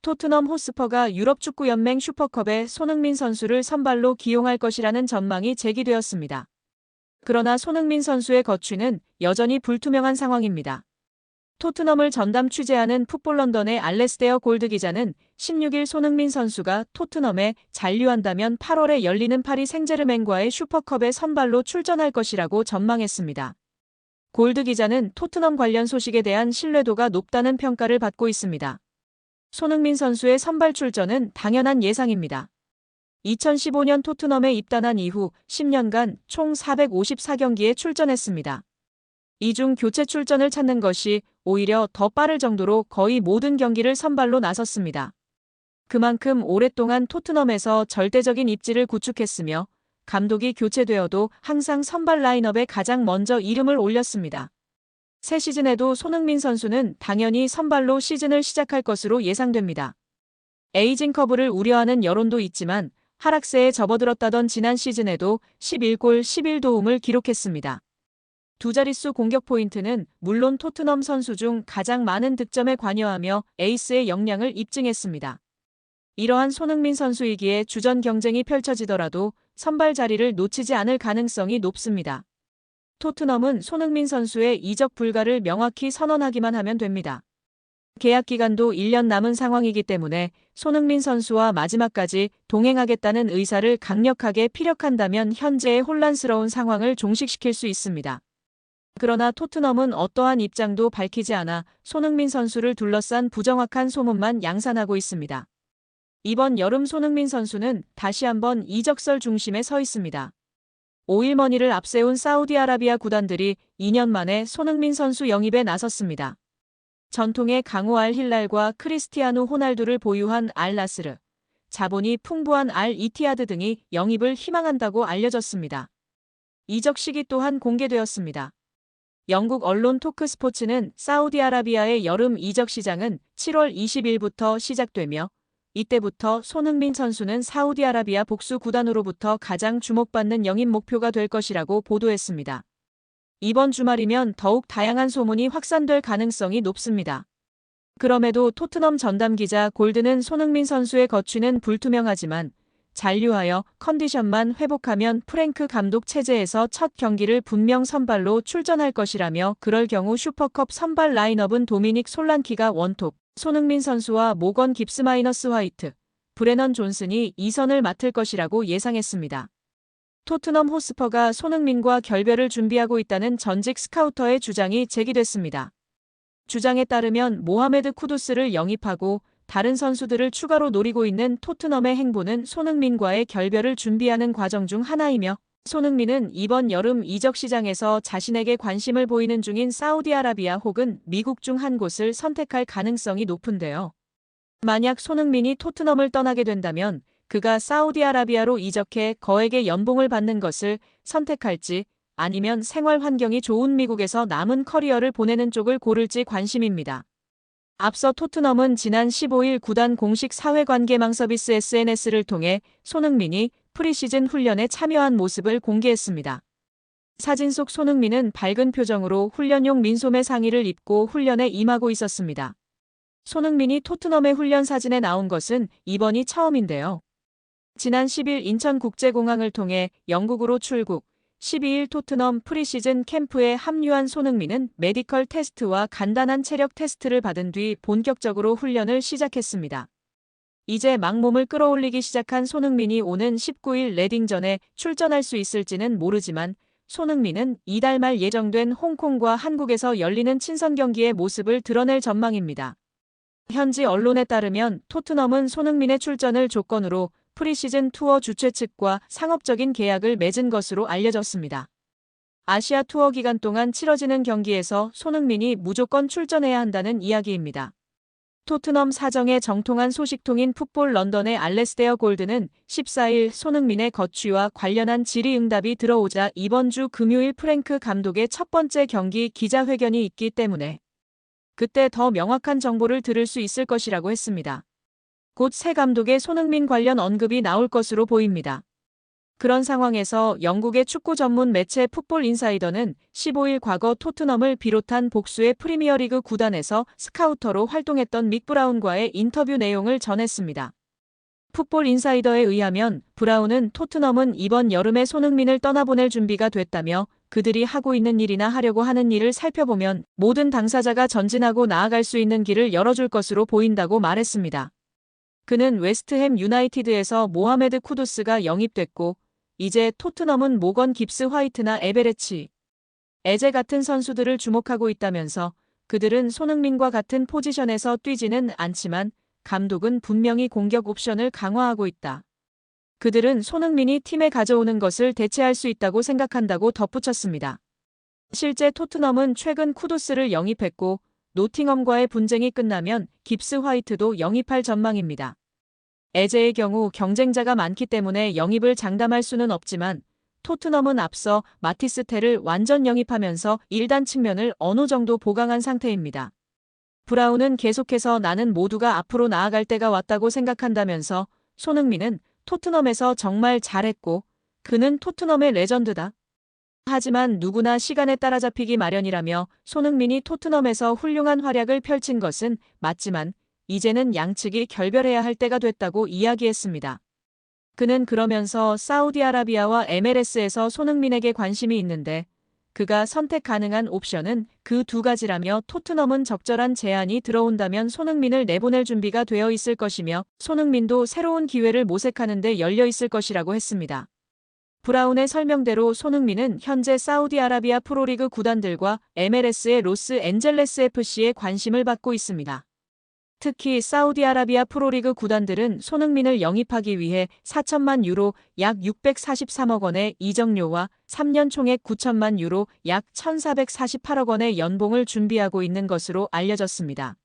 토트넘 호스퍼가 유럽축구연맹 슈퍼컵에 손흥민 선수를 선발로 기용할 것이라는 전망이 제기되었습니다. 그러나 손흥민 선수의 거취는 여전히 불투명한 상황입니다. 토트넘을 전담 취재하는 풋볼런던의 알레스테어 골드 기자는 16일 손흥민 선수가 토트넘에 잔류한다면 8월에 열리는 파리 생제르맹과의 슈퍼컵에 선발로 출전할 것이라고 전망했습니다. 골드 기자는 토트넘 관련 소식에 대한 신뢰도가 높다는 평가를 받고 있습니다. 손흥민 선수의 선발 출전은 당연한 예상입니다. 2015년 토트넘에 입단한 이후 10년간 총 454경기에 출전했습니다. 이 중 교체 출전을 찾는 것이 오히려 더 빠를 정도로 거의 모든 경기를 선발로 나섰습니다. 그만큼 오랫동안 토트넘에서 절대적인 입지를 구축했으며 감독이 교체되어도 항상 선발 라인업에 가장 먼저 이름을 올렸습니다. 새 시즌에도 손흥민 선수는 당연히 선발로 시즌을 시작할 것으로 예상됩니다. 에이징 커브를 우려하는 여론도 있지만 하락세에 접어들었다던 지난 시즌에도 11골 11도움을 기록했습니다. 두 자릿수 공격 포인트는 물론 토트넘 선수 중 가장 많은 득점에 관여하며 에이스의 역량을 입증했습니다. 이러한 손흥민 선수이기에 주전 경쟁이 펼쳐지더라도 선발 자리를 놓치지 않을 가능성이 높습니다. 토트넘은 손흥민 선수의 이적 불가를 명확히 선언하기만 하면 됩니다. 계약 기간도 1년 남은 상황이기 때문에 손흥민 선수와 마지막까지 동행하겠다는 의사를 강력하게 피력한다면 현재의 혼란스러운 상황을 종식시킬 수 있습니다. 그러나 토트넘은 어떠한 입장도 밝히지 않아 손흥민 선수를 둘러싼 부정확한 소문만 양산하고 있습니다. 이번 여름 손흥민 선수는 다시 한번 이적설 중심에 서 있습니다. 오일머니를 앞세운 사우디아라비아 구단들이 2년 만에 손흥민 선수 영입에 나섰습니다. 전통의 강호 알 힐랄과 크리스티아누 호날두를 보유한 알 나스르, 자본이 풍부한 알 이티하드 등이 영입을 희망한다고 알려졌습니다. 이적 시기 또한 공개되었습니다. 영국 언론 토크스포츠는 사우디아라비아의 여름 이적 시장은 7월 20일부터 시작되며 이때부터 손흥민 선수는 사우디아라비아 복수 구단으로부터 가장 주목받는 영입 목표가 될 것이라고 보도했습니다. 이번 주말이면 더욱 다양한 소문이 확산될 가능성이 높습니다. 그럼에도 토트넘 전담 기자 골드는 손흥민 선수의 거취는 불투명하지만 잔류하여 컨디션만 회복하면 프랭크 감독 체제에서 첫 경기를 분명 선발로 출전할 것이라며 그럴 경우 슈퍼컵 선발 라인업은 도미닉 솔란키가 원톱, 손흥민 선수와 모건 깁스 화이트, 브레넌 존슨이 2선을 맡을 것이라고 예상했습니다. 토트넘 호스퍼가 손흥민과 결별을 준비하고 있다는 전직 스카우터의 주장이 제기됐습니다. 주장에 따르면 모하메드 쿠두스를 영입하고 다른 선수들을 추가로 노리고 있는 토트넘의 행보는 손흥민과의 결별을 준비하는 과정 중 하나이며 손흥민은 이번 여름 이적 시장에서 자신에게 관심을 보이는 중인 사우디아라비아 혹은 미국 중 한 곳을 선택할 가능성이 높은데요. 만약 손흥민이 토트넘을 떠나게 된다면 그가 사우디아라비아로 이적해 거액의 연봉을 받는 것을 선택할지 아니면 생활 환경이 좋은 미국에서 남은 커리어를 보내는 쪽을 고를지 관심입니다. 앞서 토트넘은 지난 15일 구단 공식 사회관계망 서비스 SNS를 통해 손흥민이 프리시즌 훈련에 참여한 모습을 공개했습니다. 사진 속 손흥민은 밝은 표정으로 훈련용 민소매 상의를 입고 훈련에 임하고 있었습니다. 손흥민이 토트넘의 훈련 사진에 나온 것은 이번이 처음인데요. 지난 10일 인천국제공항을 통해 영국으로 출국, 12일 토트넘 프리시즌 캠프에 합류한 손흥민은 메디컬 테스트와 간단한 체력 테스트를 받은 뒤 본격적으로 훈련을 시작했습니다. 이제 막 몸을 끌어올리기 시작한 손흥민이 오는 19일 레딩전에 출전할 수 있을지는 모르지만 손흥민은 이달 말 예정된 홍콩과 한국에서 열리는 친선 경기의 모습을 드러낼 전망입니다. 현지 언론에 따르면 토트넘은 손흥민의 출전을 조건으로 프리시즌 투어 주최 측과 상업적인 계약을 맺은 것으로 알려졌습니다. 아시아 투어 기간 동안 치러지는 경기에서 손흥민이 무조건 출전해야 한다는 이야기입니다. 토트넘 사정에 정통한 소식통인 풋볼 런던의 알레스테어 골드는 14일 손흥민의 거취와 관련한 질의응답이 들어오자 이번 주 금요일 프랭크 감독의 첫 번째 경기 기자회견이 있기 때문에 그때 더 명확한 정보를 들을 수 있을 것이라고 했습니다. 곧 새 감독의 손흥민 관련 언급이 나올 것으로 보입니다. 그런 상황에서 영국의 축구 전문 매체 풋볼 인사이더는 15일 과거 토트넘을 비롯한 복수의 프리미어리그 구단에서 스카우터로 활동했던 믹 브라운과의 인터뷰 내용을 전했습니다. 풋볼 인사이더에 의하면 브라운은 토트넘은 이번 여름에 손흥민을 떠나보낼 준비가 됐다며 그들이 하고 있는 일이나 하려고 하는 일을 살펴보면 모든 당사자가 전진하고 나아갈 수 있는 길을 열어줄 것으로 보인다고 말했습니다. 그는 웨스트햄 유나이티드에서 모하메드 쿠두스가 영입됐고 이제 토트넘은 모건 깁스 화이트나 에베레치, 에제 같은 선수들을 주목하고 있다면서 그들은 손흥민과 같은 포지션에서 뛰지는 않지만 감독은 분명히 공격 옵션을 강화하고 있다. 그들은 손흥민이 팀에 가져오는 것을 대체할 수 있다고 생각한다고 덧붙였습니다. 실제 토트넘은 최근 쿠두스를 영입했고 노팅엄과의 분쟁이 끝나면 깁스 화이트도 영입할 전망입니다. 에제의 경우 경쟁자가 많기 때문에 영입을 장담할 수는 없지만 토트넘은 앞서 마티스 텔을 완전 영입하면서 일단 측면을 어느 정도 보강한 상태입니다. 브라운은 계속해서 나는 모두가 앞으로 나아갈 때가 왔다고 생각한다면서 손흥민은 토트넘에서 정말 잘했고 그는 토트넘의 레전드다. 하지만 누구나 시간에 따라잡히기 마련이라며 손흥민이 토트넘에서 훌륭한 활약을 펼친 것은 맞지만 이제는 양측이 결별해야 할 때가 됐다고 이야기했습니다. 그는 그러면서 사우디아라비아와 MLS에서 손흥민에게 관심이 있는데 그가 선택 가능한 옵션은 그 두 가지라며 토트넘은 적절한 제안이 들어온다면 손흥민을 내보낼 준비가 되어 있을 것이며 손흥민도 새로운 기회를 모색하는 데 열려 있을 것이라고 했습니다. 브라운의 설명대로 손흥민은 현재 사우디아라비아 프로리그 구단들과 MLS의 로스앤젤레스 FC에 관심을 받고 있습니다. 특히 사우디아라비아 프로리그 구단들은 손흥민을 영입하기 위해 4천만 유로 약 643억 원의 이적료와 3년 총액 9천만 유로 약 1,448억 원의 연봉을 준비하고 있는 것으로 알려졌습니다.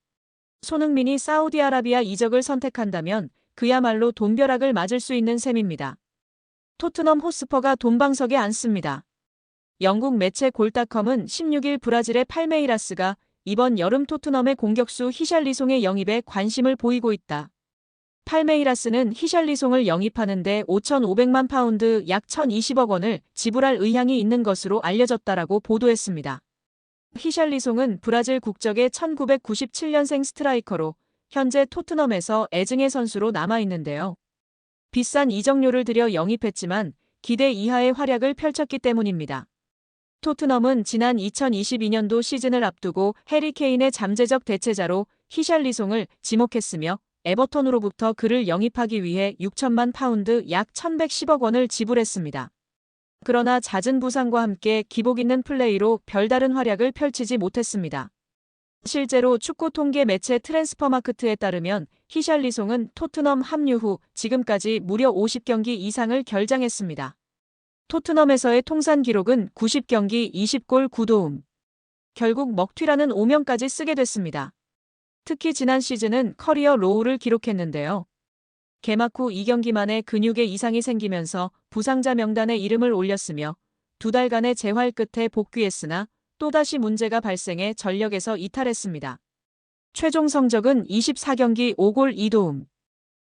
손흥민이 사우디아라비아 이적을 선택한다면 그야말로 돈벼락을 맞을 수 있는 셈입니다. 토트넘 호스퍼가 돈방석에 앉습니다. 영국 매체 골닷컴은 16일 브라질의 팔메이라스가 이번 여름 토트넘의 공격수 히샬리송의 영입에 관심을 보이고 있다. 팔메이라스는 히샬리송을 영입하는데 5,500만 파운드 약 1,020억 원을 지불할 의향이 있는 것으로 알려졌다라고 보도했습니다. 히샬리송은 브라질 국적의 1997년생 스트라이커로 현재 토트넘에서 애증의 선수로 남아있는데요. 비싼 이적료를 들여 영입했지만 기대 이하의 활약을 펼쳤기 때문입니다. 토트넘은 지난 2022년도 시즌을 앞두고 해리 케인의 잠재적 대체자로 히샬리송을 지목했으며 에버턴으로부터 그를 영입하기 위해 6천만 파운드 약 1,110억 원을 지불했습니다. 그러나 잦은 부상과 함께 기복 있는 플레이로 별다른 활약을 펼치지 못했습니다. 실제로 축구 통계 매체 트랜스퍼마크트에 따르면 히샬리송은 토트넘 합류 후 지금까지 무려 50경기 이상을 결장했습니다. 토트넘에서의 통산 기록은 90경기 20골 9도움. 결국 먹튀라는 오명까지 쓰게 됐습니다. 특히 지난 시즌은 커리어 로우를 기록했는데요. 개막 후 2경기 만에 근육에 이상이 생기면서 부상자 명단에 이름을 올렸으며 2달간의 재활 끝에 복귀했으나 또다시 문제가 발생해 전력에서 이탈했습니다. 최종 성적은 24경기 5골 2도움.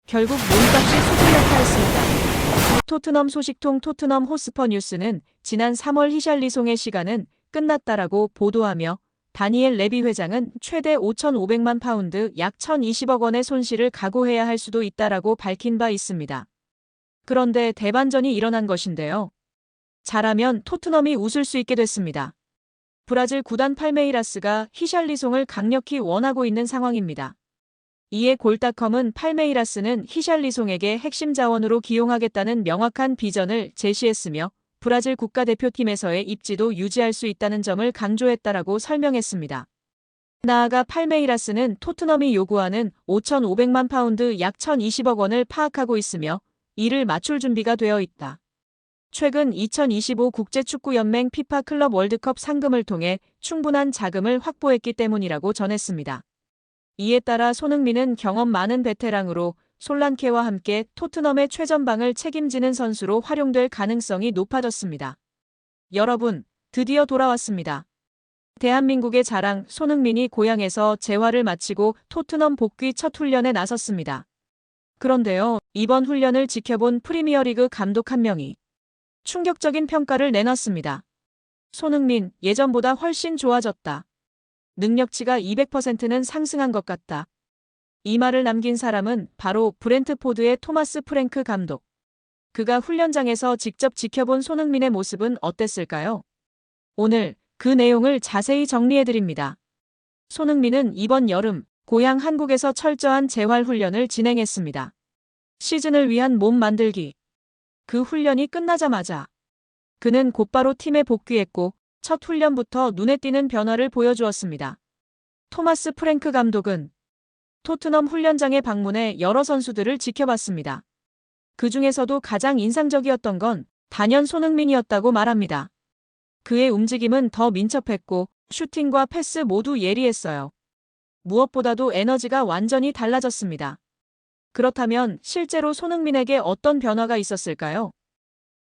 결국 몸값이 수두룩하였습니다. 토트넘 소식통 토트넘 호스퍼 뉴스는 지난 3월 히샬리송의 시간은 끝났다라고 보도하며 다니엘 레비 회장은 최대 5,500만 파운드 약 1,020억 원의 손실을 각오해야 할 수도 있다라고 밝힌 바 있습니다. 그런데 대반전이 일어난 것인데요. 잘하면 토트넘이 웃을 수 있게 됐습니다. 브라질 구단 팔메이라스가 히샬리송을 강력히 원하고 있는 상황입니다. 이에 골닷컴은 팔메이라스는 히샬리송에게 핵심 자원으로 기용하겠다는 명확한 비전을 제시했으며 브라질 국가대표팀에서의 입지도 유지할 수 있다는 점을 강조했다라고 설명했습니다. 나아가 팔메이라스는 토트넘이 요구하는 5,500만 파운드 약 1,020억 원을 파악하고 있으며 이를 맞출 준비가 되어 있다. 최근 2025 국제축구연맹 피파 클럽 월드컵 상금을 통해 충분한 자금을 확보했기 때문이라고 전했습니다. 이에 따라 손흥민은 경험 많은 베테랑으로 솔란케와 함께 토트넘의 최전방을 책임지는 선수로 활용될 가능성이 높아졌습니다. 여러분, 드디어 돌아왔습니다. 대한민국의 자랑 손흥민이 고향에서 재활을 마치고 토트넘 복귀 첫 훈련에 나섰습니다. 그런데요, 이번 훈련을 지켜본 프리미어리그 감독 한 명이 충격적인 평가를 내놨습니다. 손흥민, 예전보다 훨씬 좋아졌다. 능력치가 200%는 상승한 것 같다. 이 말을 남긴 사람은 바로 브렌트포드의 토마스 프랭크 감독. 그가 훈련장에서 직접 지켜본 손흥민의 모습은 어땠을까요? 오늘 그 내용을 자세히 정리해드립니다. 손흥민은 이번 여름 고향 한국에서 철저한 재활 훈련을 진행했습니다. 시즌을 위한 몸 만들기. 그 훈련이 끝나자마자 그는 곧바로 팀에 복귀했고 첫 훈련부터 눈에 띄는 변화를 보여주었습니다. 토마스 프랭크 감독은 토트넘 훈련장에 방문해 여러 선수들을 지켜봤습니다. 그 중에서도 가장 인상적이었던 건 단연 손흥민이었다고 말합니다. 그의 움직임은 더 민첩했고 슈팅과 패스 모두 예리했어요. 무엇보다도 에너지가 완전히 달라졌습니다. 그렇다면 실제로 손흥민에게 어떤 변화가 있었을까요?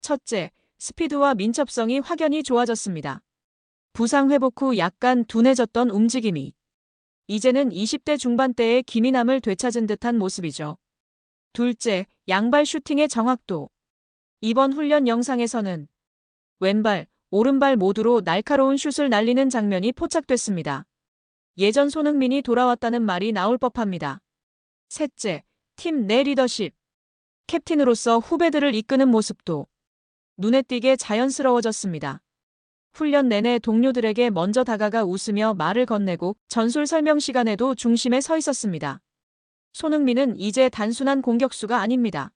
첫째, 스피드와 민첩성이 확연히 좋아졌습니다. 부상 회복 후 약간 둔해졌던 움직임이 이제는 20대 중반대의 기민함을 되찾은 듯한 모습이죠. 둘째, 양발 슈팅의 정확도. 이번 훈련 영상에서는 왼발, 오른발 모두로 날카로운 슛을 날리는 장면이 포착됐습니다. 예전 손흥민이 돌아왔다는 말이 나올 법합니다. 셋째, 팀 내 리더십. 캡틴으로서 후배들을 이끄는 모습도 눈에 띄게 자연스러워졌습니다. 훈련 내내 동료들에게 먼저 다가가 웃으며 말을 건네고 전술 설명 시간에도 중심에 서 있었습니다. 손흥민은 이제 단순한 공격수가 아닙니다.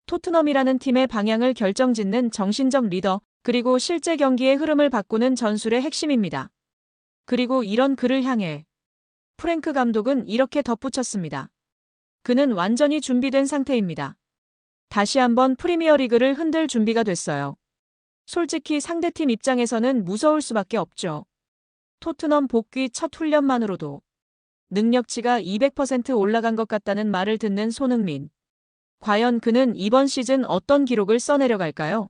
토트넘이라는 팀의 방향을 결정짓는 정신적 리더, 그리고 실제 경기의 흐름을 바꾸는 전술의 핵심입니다. 그리고 이런 그를 향해 프랭크 감독은 이렇게 덧붙였습니다. 그는 완전히 준비된 상태입니다. 다시 한번 프리미어리그를 흔들 준비가 됐어요. 솔직히 상대팀 입장에서는 무서울 수밖에 없죠. 토트넘 복귀 첫 훈련만으로도 능력치가 200% 올라간 것 같다는 말을 듣는 손흥민. 과연 그는 이번 시즌 어떤 기록을 써내려갈까요?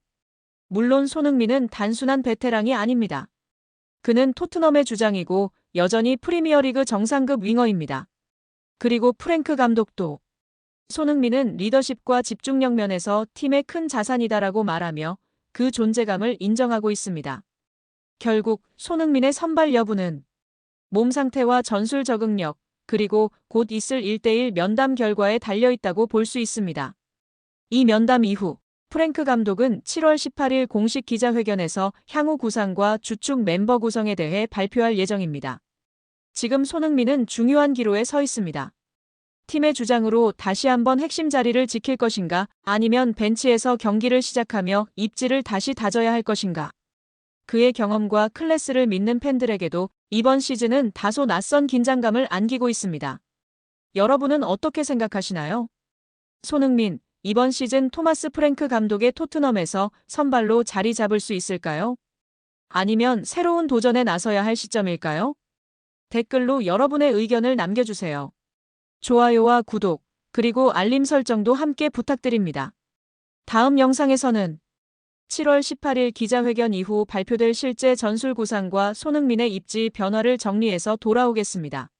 물론 손흥민은 단순한 베테랑이 아닙니다. 그는 토트넘의 주장이고 여전히 프리미어리그 정상급 윙어입니다. 그리고 프랭크 감독도 손흥민은 리더십과 집중력 면에서 팀의 큰 자산이다라고 말하며 그 존재감을 인정하고 있습니다. 결국 손흥민의 선발 여부는 몸 상태와 전술 적응력, 그리고 곧 있을 1대1 면담 결과에 달려있다고 볼 수 있습니다. 이 면담 이후 프랭크 감독은 7월 18일 공식 기자회견에서 향후 구상과 주축 멤버 구성에 대해 발표할 예정입니다. 지금 손흥민은 중요한 기로에 서 있습니다. 팀의 주장으로 다시 한번 핵심 자리를 지킬 것인가, 아니면 벤치에서 경기를 시작하며 입지를 다시 다져야 할 것인가. 그의 경험과 클래스를 믿는 팬들에게도 이번 시즌은 다소 낯선 긴장감을 안기고 있습니다. 여러분은 어떻게 생각하시나요? 손흥민, 이번 시즌 토마스 프랭크 감독의 토트넘에서 선발로 자리 잡을 수 있을까요? 아니면 새로운 도전에 나서야 할 시점일까요? 댓글로 여러분의 의견을 남겨주세요. 좋아요와 구독, 그리고 알림 설정도 함께 부탁드립니다. 다음 영상에서는 7월 18일 기자회견 이후 발표될 실제 전술 구상과 손흥민의 입지 변화를 정리해서 돌아오겠습니다.